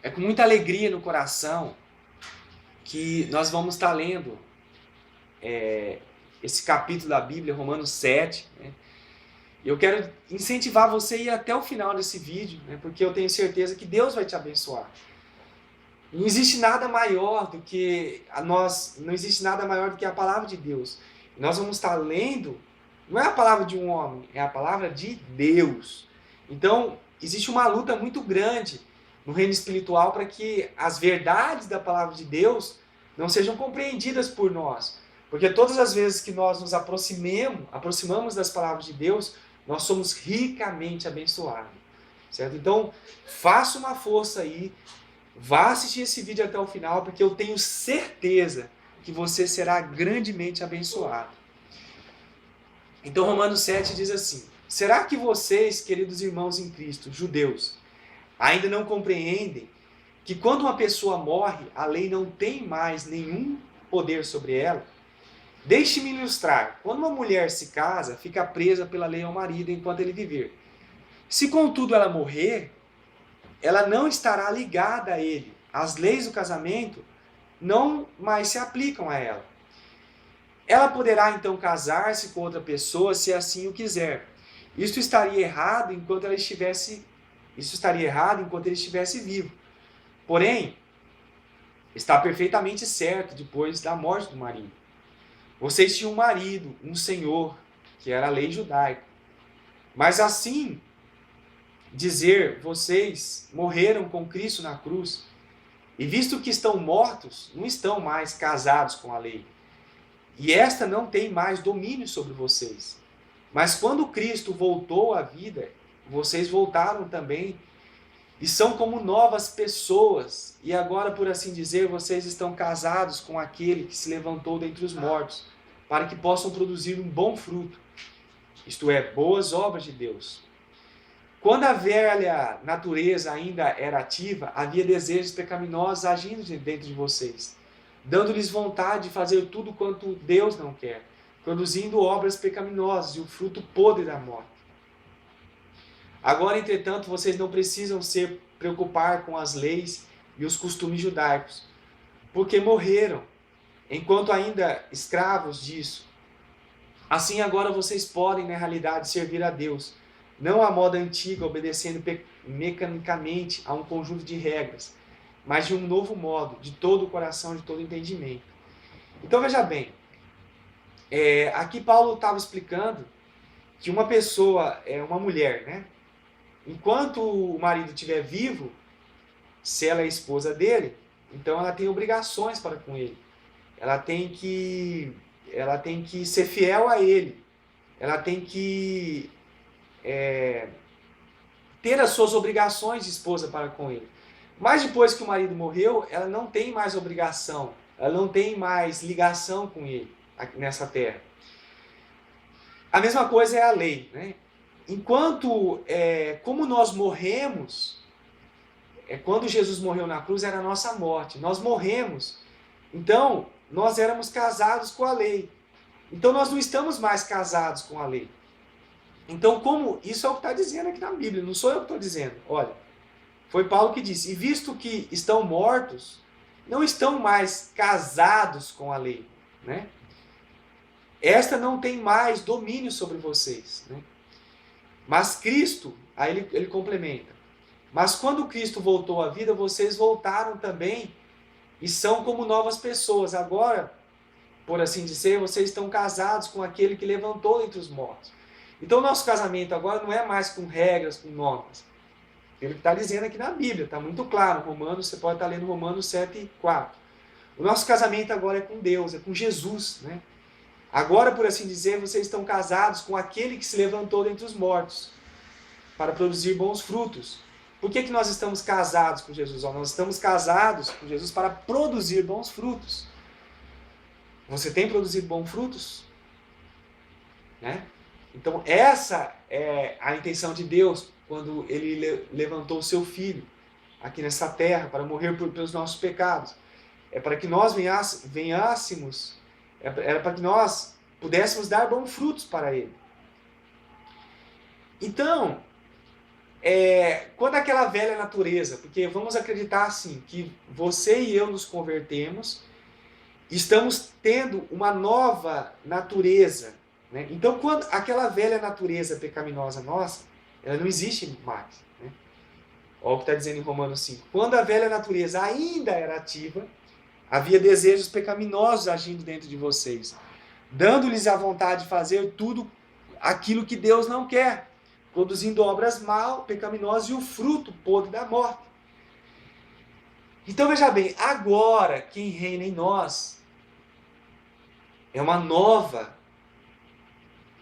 É com muita alegria no coração que nós vamos estar lendo esse capítulo da Bíblia, Romanos 7. Né? Eu quero incentivar você a ir até o final desse vídeo, né? Porque eu tenho certeza que Deus vai te abençoar. Não existe nada maior do que não existe nada maior do que a palavra de Deus. Nós vamos estar lendo, não é a palavra de um homem, é a palavra de Deus. Então, existe uma luta muito grande no reino espiritual para que as verdades da palavra de Deus não sejam compreendidas por nós. Porque todas as vezes que nós nos aproximamos das palavras de Deus, nós somos ricamente abençoados. Certo? Então, faça uma força aí, vá assistir esse vídeo até o final, porque eu tenho certeza que você será grandemente abençoado. Então, Romanos 7 diz assim: será que vocês, queridos irmãos em Cristo, judeus, ainda não compreendem que quando uma pessoa morre, a lei não tem mais nenhum poder sobre ela? Deixe-me ilustrar. Quando uma mulher se casa, fica presa pela lei ao marido enquanto ele viver. Se, contudo, ela morrer, ela não estará ligada a ele. As leis do casamento não mais se aplicam a ela. Ela poderá, então, casar-se com outra pessoa se assim o quiser. Isso estaria errado enquanto ele estivesse vivo. Porém, está perfeitamente certo depois da morte do marido. Vocês tinham um marido, um senhor, que era a lei judaica. Mas assim dizer, vocês morreram com Cristo na cruz, e visto que estão mortos, não estão mais casados com a lei. E esta não tem mais domínio sobre vocês. Mas quando Cristo voltou à vida, vocês voltaram também e são como novas pessoas. E agora, por assim dizer, vocês estão casados com aquele que se levantou dentre os mortos, para que possam produzir um bom fruto, isto é, boas obras de Deus. Quando a velha natureza ainda era ativa, havia desejos pecaminosos agindo dentro de vocês, dando-lhes vontade de fazer tudo quanto Deus não quer, produzindo obras pecaminosas e o fruto podre da morte. Agora, entretanto, vocês não precisam se preocupar com as leis e os costumes judaicos, porque morreram, enquanto ainda escravos disso. Assim, agora vocês podem, na realidade, servir a Deus, não à moda antiga, obedecendo mecanicamente a um conjunto de regras, mas de um novo modo, de todo o coração, de todo o entendimento. Então, veja bem, aqui Paulo estava explicando que uma pessoa, uma mulher, né? Enquanto o marido estiver vivo, se ela é esposa dele, então ela tem obrigações para com ele. Ela tem que ser fiel a ele. Ela tem que ter as suas obrigações de esposa para com ele. Mas depois que o marido morreu, ela não tem mais obrigação, ela não tem mais ligação com ele nessa terra. A mesma coisa é a lei, né? Enquanto, como nós morremos, quando Jesus morreu na cruz era a nossa morte, nós morremos, então nós éramos casados com a lei, então nós não estamos mais casados com a lei. Então, como isso é o que está dizendo aqui na Bíblia, não sou eu que estou dizendo, olha, foi Paulo que disse, e visto que estão mortos, não estão mais casados com a lei, né? Esta não tem mais domínio sobre vocês, né? Mas Cristo, aí ele complementa, mas quando Cristo voltou à vida, vocês voltaram também e são como novas pessoas. Agora, por assim dizer, vocês estão casados com aquele que levantou entre os mortos. Então, nosso casamento agora não é mais com regras, com normas. Ele está dizendo aqui na Bíblia, está muito claro. Romanos, você pode estar lendo Romanos 7:4. O nosso casamento agora é com Deus, é com Jesus, né? Agora, por assim dizer, vocês estão casados com aquele que se levantou dentre os mortos para produzir bons frutos. Por que nós estamos casados com Jesus? Nós estamos casados com Jesus para produzir bons frutos. Você tem produzido bons frutos? Né? Então, essa é a intenção de Deus quando ele levantou o seu filho aqui nessa terra para morrer pelos nossos pecados. É para que nós venhássemos, era para que nós pudéssemos dar bons frutos para ele. Então, quando aquela velha natureza, porque vamos acreditar assim, que você e eu nos convertemos, estamos tendo uma nova natureza, né? Então, quando aquela velha natureza pecaminosa nossa, ela não existe mais, né? Olha o que está dizendo em Romanos 5. Quando a velha natureza ainda era ativa, havia desejos pecaminosos agindo dentro de vocês, dando-lhes a vontade de fazer tudo aquilo que Deus não quer, produzindo obras mal, pecaminosas e o fruto podre da morte. Então veja bem, agora quem reina em nós é uma nova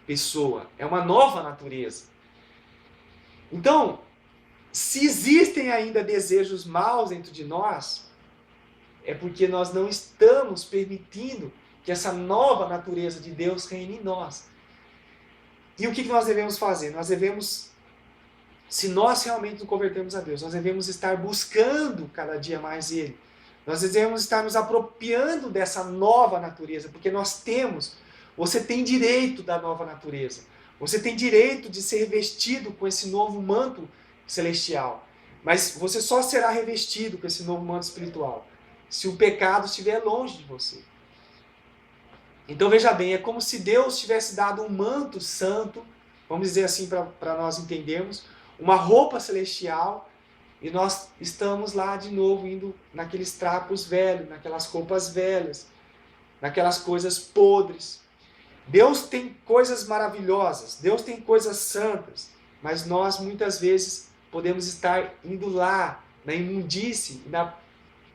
pessoa, é uma nova natureza. Então, se existem ainda desejos maus dentro de nós, é porque nós não estamos permitindo que essa nova natureza de Deus reine em nós. E o que nós devemos fazer? Nós devemos, se nós realmente nos convertermos a Deus, nós devemos estar buscando cada dia mais Ele. Nós devemos estar nos apropriando dessa nova natureza, porque nós temos, você tem direito da nova natureza. Você tem direito de ser revestido com esse novo manto celestial. Mas você só será revestido com esse novo manto espiritual se o pecado estiver longe de você. Então veja bem, é como se Deus tivesse dado um manto santo, vamos dizer assim para nós entendermos, uma roupa celestial, e nós estamos lá de novo indo naqueles trapos velhos, naquelas roupas velhas, naquelas coisas podres. Deus tem coisas maravilhosas, Deus tem coisas santas, mas nós muitas vezes podemos estar indo lá na imundície,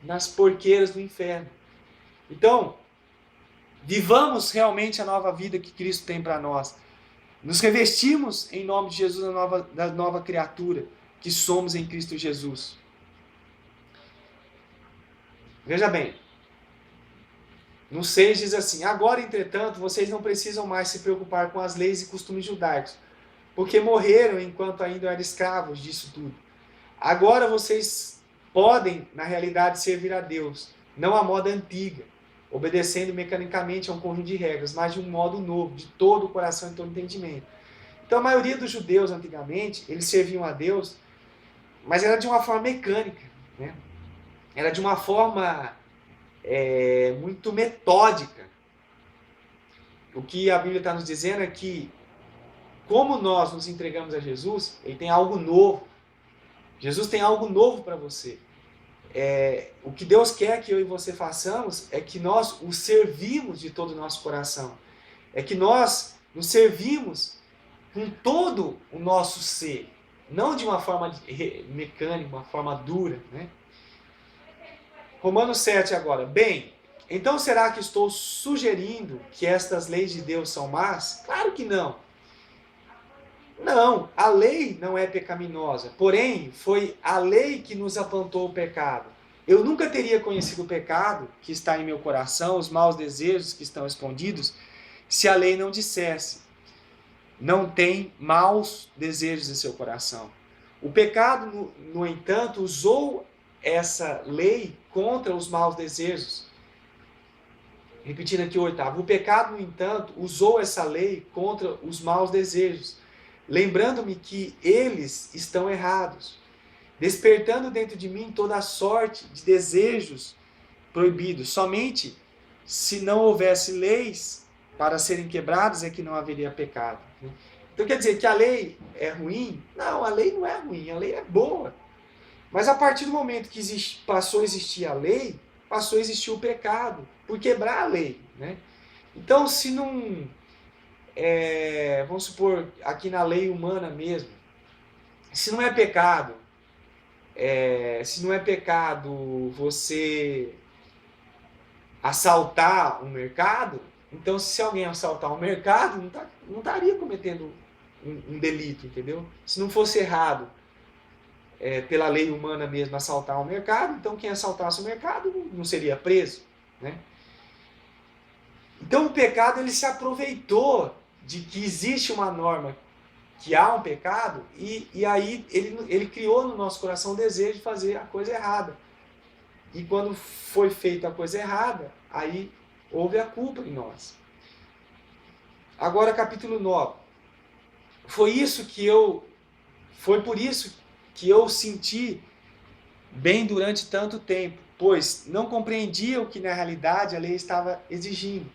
nas porqueiras do inferno. Então, vivamos realmente a nova vida que Cristo tem para nós. Nos revestimos em nome de Jesus da nova criatura que somos em Cristo Jesus. Veja bem, no 6 diz assim: agora, entretanto, vocês não precisam mais se preocupar com as leis e costumes judaicos, porque morreram enquanto ainda eram escravos disso tudo. Agora vocês podem, na realidade, servir a Deus, não à moda antiga, obedecendo mecanicamente a um conjunto de regras, mas de um modo novo, de todo o coração e todo o entendimento. Então a maioria dos judeus antigamente, eles serviam a Deus, mas era de uma forma mecânica, né? Era de uma forma muito metódica. O que a Bíblia está nos dizendo é que, como nós nos entregamos a Jesus, Ele tem algo novo. Jesus tem algo novo para você. O que Deus quer que eu e você façamos é que nós o servimos de todo o nosso coração. É que nós nos servimos com todo o nosso ser. Não de uma forma mecânica, uma forma dura, né? Romanos 7 agora. Bem, então será que estou sugerindo que estas leis de Deus são más? Claro que não. Não, a lei não é pecaminosa. Porém, foi a lei que nos apontou o pecado. Eu nunca teria conhecido o pecado que está em meu coração, os maus desejos que estão escondidos, se a lei não dissesse: não tem maus desejos em seu coração. O pecado, no entanto, usou essa lei contra os maus desejos. Repetindo aqui o 8º. O pecado, no entanto, usou essa lei contra os maus desejos, lembrando-me que eles estão errados, despertando dentro de mim toda a sorte de desejos proibidos. Somente se não houvesse leis para serem quebradas é que não haveria pecado. Então quer dizer que a lei é ruim? Não, a lei não é ruim, a lei é boa. Mas a partir do momento que passou a existir a lei, passou a existir o pecado, por quebrar a lei, né? Então, se não... vamos supor, aqui na lei humana mesmo, se não é pecado, você assaltar um mercado, então se alguém assaltar um mercado, não estaria cometendo um delito, entendeu? Se não fosse errado, pela lei humana mesmo, assaltar um mercado, então quem assaltasse o mercado não seria preso, né? Então o pecado, ele se aproveitou de que existe uma norma, que há um pecado, e aí ele criou no nosso coração o desejo de fazer a coisa errada. E quando foi feita a coisa errada, aí houve a culpa em nós. Agora capítulo 9. Foi isso que eu Foi por isso que eu senti bem durante tanto tempo, pois não compreendia o que na realidade a lei estava exigindo.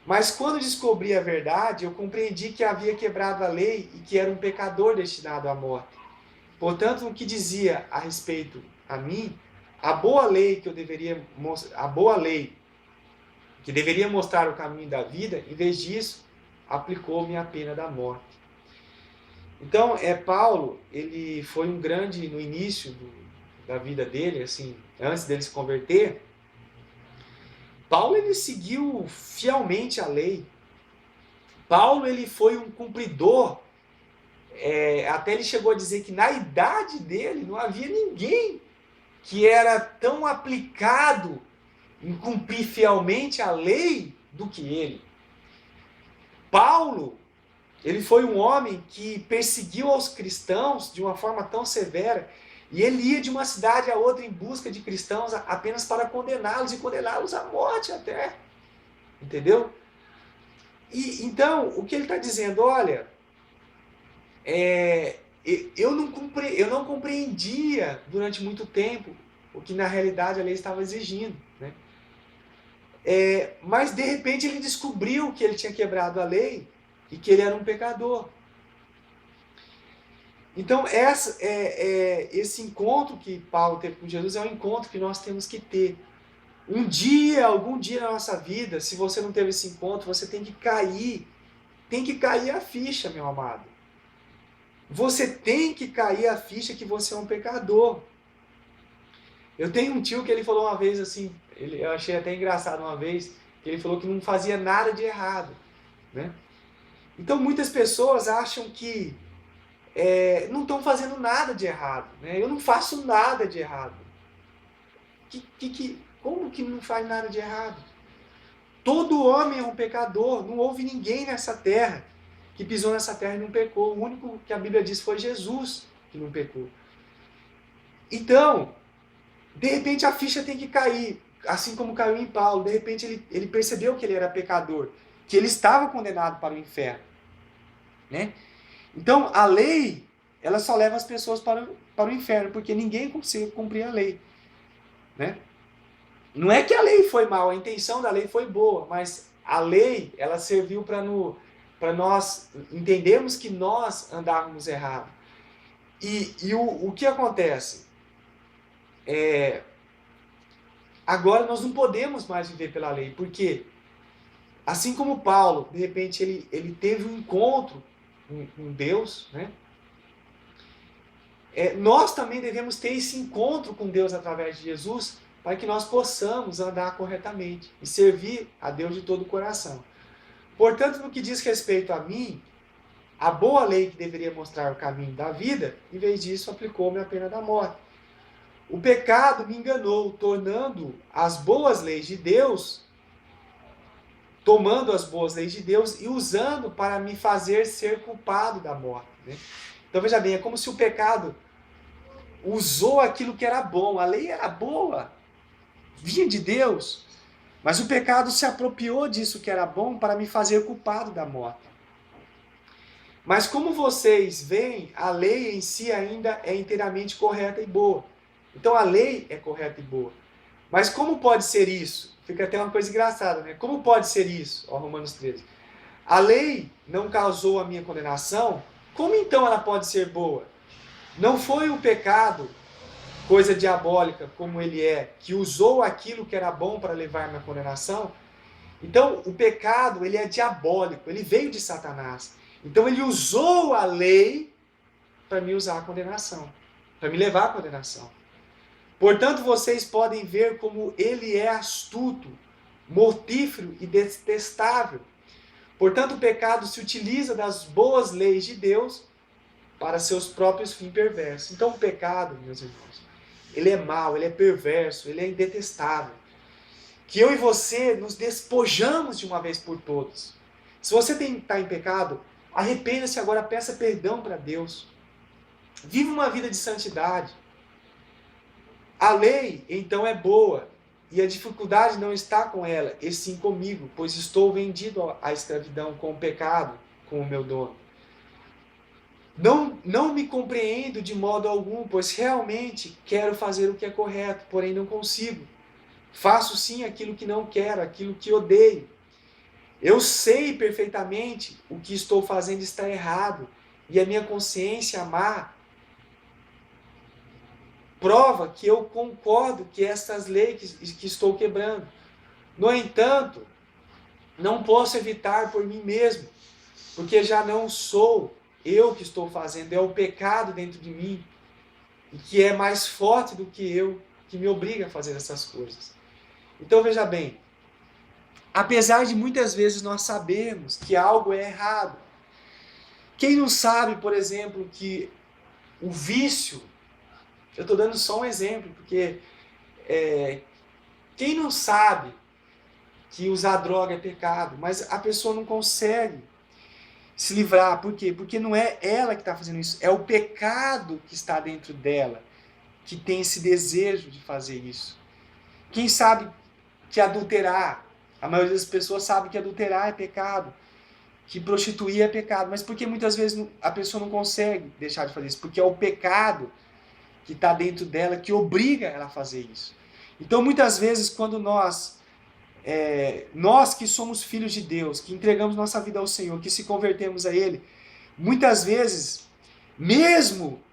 Mas quando descobri a verdade, eu compreendi que havia quebrado a lei e que era um pecador destinado à morte. Portanto, no que dizia a respeito a mim, a boa lei que deveria mostrar o caminho da vida, em vez disso, aplicou-me a pena da morte. Então, Paulo, ele foi um grande no início da vida dele, assim, antes dele se converter. Paulo, ele seguiu fielmente a lei. Paulo, ele foi um cumpridor. Até ele chegou a dizer que na idade dele não havia ninguém que era tão aplicado em cumprir fielmente a lei do que ele. Paulo, ele foi um homem que perseguiu aos cristãos de uma forma tão severa, e ele ia de uma cidade a outra em busca de cristãos apenas para condená-los e condená-los à morte até. Entendeu? E então, o que ele está dizendo, olha, eu não compreendia durante muito tempo o que na realidade a lei estava exigindo, né? Mas de repente ele descobriu que ele tinha quebrado a lei e que ele era um pecador. Então esse encontro que Paulo teve com Jesus é um encontro que nós temos que ter. Algum dia na nossa vida, se você não teve esse encontro, você tem que cair a ficha, meu amado. Você tem que cair a ficha que você é um pecador. Eu tenho um tio que ele falou uma vez assim, eu achei até engraçado uma vez, que ele falou que não fazia nada de errado, né? Então muitas pessoas acham que não estão fazendo nada de errado, né? Eu não faço nada de errado. Como que não faz nada de errado? Todo homem é um pecador, não houve ninguém nessa terra que pisou nessa terra e não pecou. O único que a Bíblia diz foi Jesus que não pecou. Então, de repente a ficha tem que cair, assim como caiu em Paulo. De repente ele percebeu que ele era pecador, que ele estava condenado para o inferno, né? Então a lei, ela só leva as pessoas para o inferno, porque ninguém consegue cumprir a lei, né? Não é que a lei foi mal, a intenção da lei foi boa, mas a lei, ela serviu para nós entendermos que nós andávamos errado. E o que acontece? Agora nós não podemos mais viver pela lei, porque assim como Paulo, de repente ele teve um encontro com Deus, né? Nós também devemos ter esse encontro com Deus através de Jesus, para que nós possamos andar corretamente e servir a Deus de todo o coração. Portanto, no que diz respeito a mim, a boa lei que deveria mostrar o caminho da vida, em vez disso, aplicou-me a pena da morte. O pecado me enganou, tomando as boas leis de Deus e usando para me fazer ser culpado da morte, né? Então veja bem, é como se o pecado usou aquilo que era bom. A lei era boa, vinha de Deus, mas o pecado se apropriou disso que era bom para me fazer culpado da morte. Mas como vocês veem, a lei em si ainda é inteiramente correta e boa. Então a lei é correta e boa. Mas como pode ser isso? Fica até uma coisa engraçada, né? Como pode ser isso? Ó, Romanos 13. A lei não causou a minha condenação, como então ela pode ser boa? Não foi o pecado, coisa diabólica como ele é, que usou aquilo que era bom para levar-me à condenação? Então o pecado, ele é diabólico, ele veio de Satanás. Então ele usou a lei para me usar a condenação, para me levar à condenação. Portanto, vocês podem ver como ele é astuto, mortífero e detestável. Portanto, o pecado se utiliza das boas leis de Deus para seus próprios fins perversos. Então, o pecado, meus irmãos, ele é mau, ele é perverso, ele é indetestável. Que eu e você nos despojamos de uma vez por todas. Se você está em pecado, arrependa-se agora, peça perdão para Deus. Viva uma vida de santidade. A lei, então, é boa, e a dificuldade não está com ela, e sim comigo, pois estou vendido à escravidão com o pecado, com o meu dono. Não me compreendo de modo algum, pois realmente quero fazer o que é correto, porém não consigo. Faço sim aquilo que não quero, aquilo que odeio. Eu sei perfeitamente o que estou fazendo está errado, e a minha consciência má prova que eu concordo que estas leis que estou quebrando. No entanto, não posso evitar por mim mesmo, porque já não sou eu que estou fazendo, é o pecado dentro de mim, e que é mais forte do que eu, que me obriga a fazer essas coisas. Então veja bem, apesar de muitas vezes nós sabermos que algo é errado, quem não sabe, por exemplo, que o vício, eu estou dando só um exemplo, porque quem não sabe que usar droga é pecado, mas a pessoa não consegue se livrar. Por quê? Porque não é ela que está fazendo isso, é o pecado que está dentro dela, que tem esse desejo de fazer isso. Quem sabe que adulterar, a maioria das pessoas sabe que adulterar é pecado, que prostituir é pecado, mas por que muitas vezes a pessoa não consegue deixar de fazer isso? Porque é o pecado que está dentro dela que obriga ela a fazer isso. Então muitas vezes quando nós que somos filhos de Deus, que entregamos nossa vida ao Senhor, que se convertemos a Ele, muitas vezes, mesmo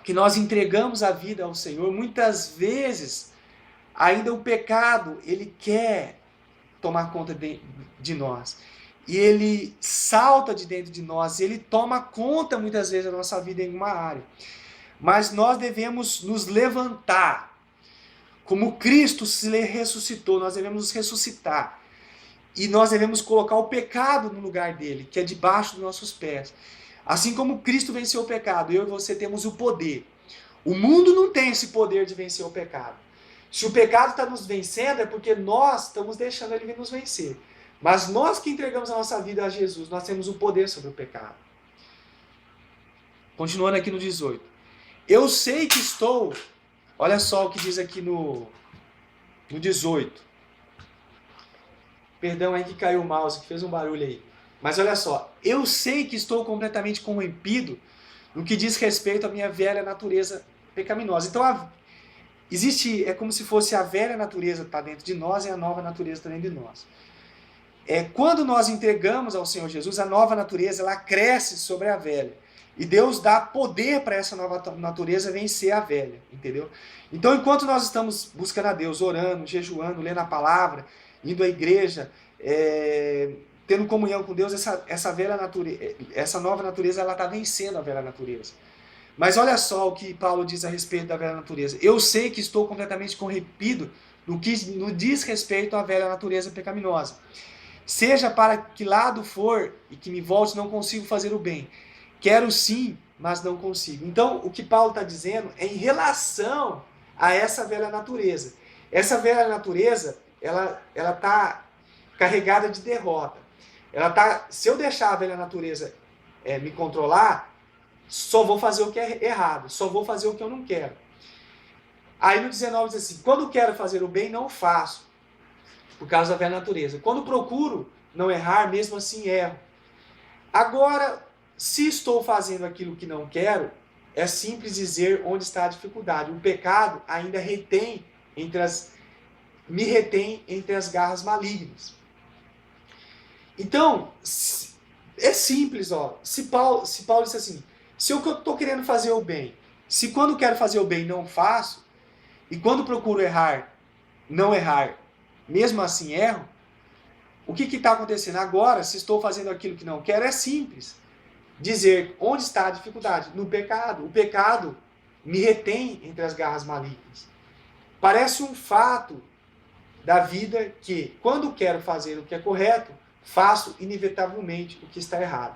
que nós entregamos a vida ao Senhor, muitas vezes, ainda o pecado, ele quer tomar conta de nós. E ele salta de dentro de nós, ele toma conta muitas vezes da nossa vida em uma área. Mas nós devemos nos levantar. Como Cristo se ressuscitou, nós devemos nos ressuscitar. E nós devemos colocar o pecado no lugar dele, que é debaixo dos nossos pés. Assim como Cristo venceu o pecado, eu e você temos o poder. O mundo não tem esse poder de vencer o pecado. Se o pecado está nos vencendo, é porque nós estamos deixando ele nos vencer. Mas nós que entregamos a nossa vida a Jesus, nós temos o poder sobre o pecado. Continuando aqui no 18. Eu sei que estou... Olha só o que diz aqui no 18. Perdão aí que caiu o mouse, que fez um barulho aí. Mas olha só. Eu sei que estou completamente corrompido no que diz respeito à minha velha natureza pecaminosa. Então, é como se fosse a velha natureza está dentro de nós e a nova natureza está dentro de nós. Quando nós entregamos ao Senhor Jesus, a nova natureza ela cresce sobre a velha. E Deus dá poder para essa nova natureza vencer a velha, entendeu? Então, enquanto nós estamos buscando a Deus, orando, jejuando, lendo a palavra, indo à igreja, tendo comunhão com Deus, essa velha natureza, essa nova natureza, ela está vencendo a velha natureza. Mas olha só o que Paulo diz a respeito da velha natureza. Eu sei que estou completamente corrompido no que diz respeito à velha natureza pecaminosa. Seja para que lado for e que me volte, não consigo fazer o bem. Quero sim, mas não consigo. Então, o que Paulo está dizendo é em relação a essa velha natureza. Essa velha natureza, ela está carregada de derrota. Se eu deixar a velha natureza me controlar, só vou fazer o que é errado, só vou fazer o que eu não quero. Aí no 19 diz assim, quando quero fazer o bem, não faço, por causa da velha natureza. Quando procuro não errar, mesmo assim erro. Agora, se estou fazendo aquilo que não quero, é simples dizer onde está a dificuldade. O pecado ainda me retém entre as garras malignas. Então, é simples, ó. Se Paulo disse assim, se eu estou querendo fazer o bem, se quando quero fazer o bem não faço, e quando procuro errar, não errar, mesmo assim erro, o que está acontecendo? Agora, se estou fazendo aquilo que não quero, é simples. Dizer onde está a dificuldade? No pecado. O pecado me retém entre as garras malignas. Parece um fato da vida que, quando quero fazer o que é correto, faço inevitavelmente o que está errado.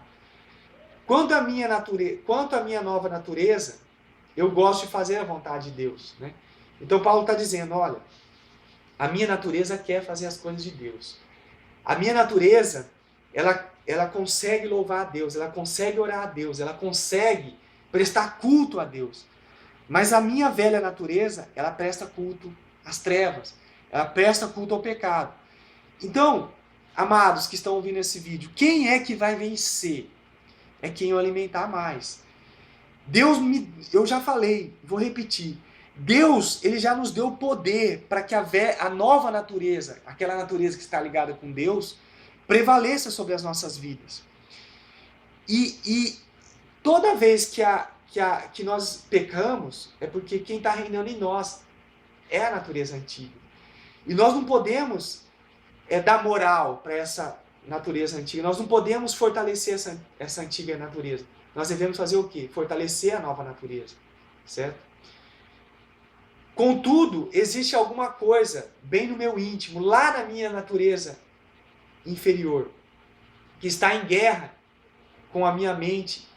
Quanto à minha nova natureza, eu gosto de fazer a vontade de Deus. Né? Então Paulo está dizendo, olha, a minha natureza quer fazer as coisas de Deus. A minha natureza, ela consegue louvar a Deus, ela consegue orar a Deus, ela consegue prestar culto a Deus. Mas a minha velha natureza, ela presta culto às trevas, ela presta culto ao pecado. Então, amados que estão ouvindo esse vídeo, quem é que vai vencer? é quem eu alimentar mais. Eu já falei, vou repetir. Deus, ele já nos deu o poder para que a nova natureza, aquela natureza que está ligada com Deus, prevaleça sobre as nossas vidas. E toda vez que nós pecamos, é porque quem está reinando em nós é a natureza antiga. E nós não podemos dar moral para essa natureza antiga. Nós não podemos fortalecer essa antiga natureza. Nós devemos fazer o quê? Fortalecer a nova natureza. Certo? Contudo, existe alguma coisa bem no meu íntimo, lá na minha natureza inferior, que está em guerra com a minha mente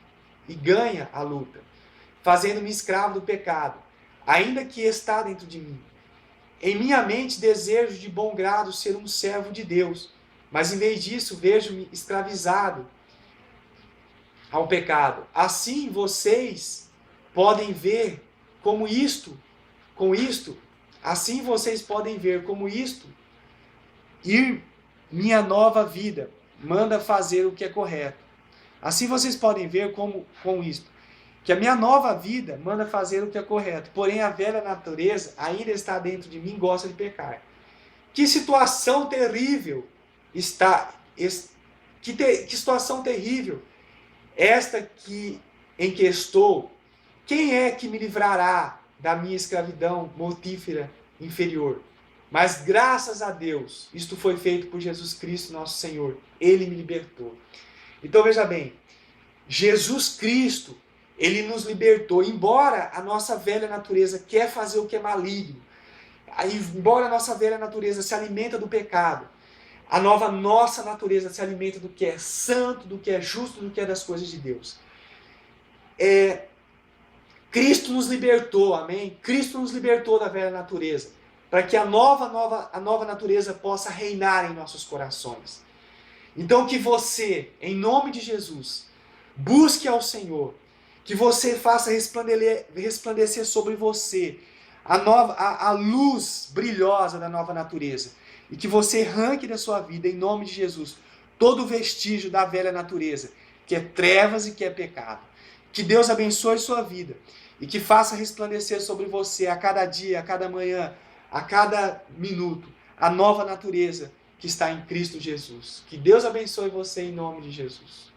e ganha a luta, fazendo-me escravo do pecado, ainda que está dentro de mim. Em minha mente desejo de bom grado ser um servo de Deus, mas em vez disso vejo-me escravizado ao pecado. Assim vocês podem ver como isto, assim vocês podem ver como isto, ir minha nova vida manda fazer o que é correto. Assim vocês podem ver com isto, que a minha nova vida manda fazer o que é correto, porém a velha natureza ainda está dentro de mim e gosta de pecar. Que situação terrível que situação terrível esta em que estou. Quem é que me livrará da minha escravidão mortífera inferior? Mas graças a Deus, isto foi feito por Jesus Cristo, nosso Senhor. Ele me libertou. Então veja bem, Jesus Cristo, ele nos libertou, embora a nossa velha natureza quer fazer o que é maligno, embora a nossa velha natureza se alimenta do pecado, a nossa natureza se alimenta do que é santo, do que é justo, do que é das coisas de Deus. Cristo nos libertou, amém? Cristo nos libertou da velha natureza, para que a nova natureza possa reinar em nossos corações. Então que você, em nome de Jesus, busque ao Senhor, que você faça resplandecer sobre você a luz brilhosa da nova natureza, e que você arranque da sua vida, em nome de Jesus, todo vestígio da velha natureza, que é trevas e que é pecado. Que Deus abençoe sua vida e que faça resplandecer sobre você a cada dia, a cada manhã, a cada minuto, a nova natureza que está em Cristo Jesus. Que Deus abençoe você em nome de Jesus.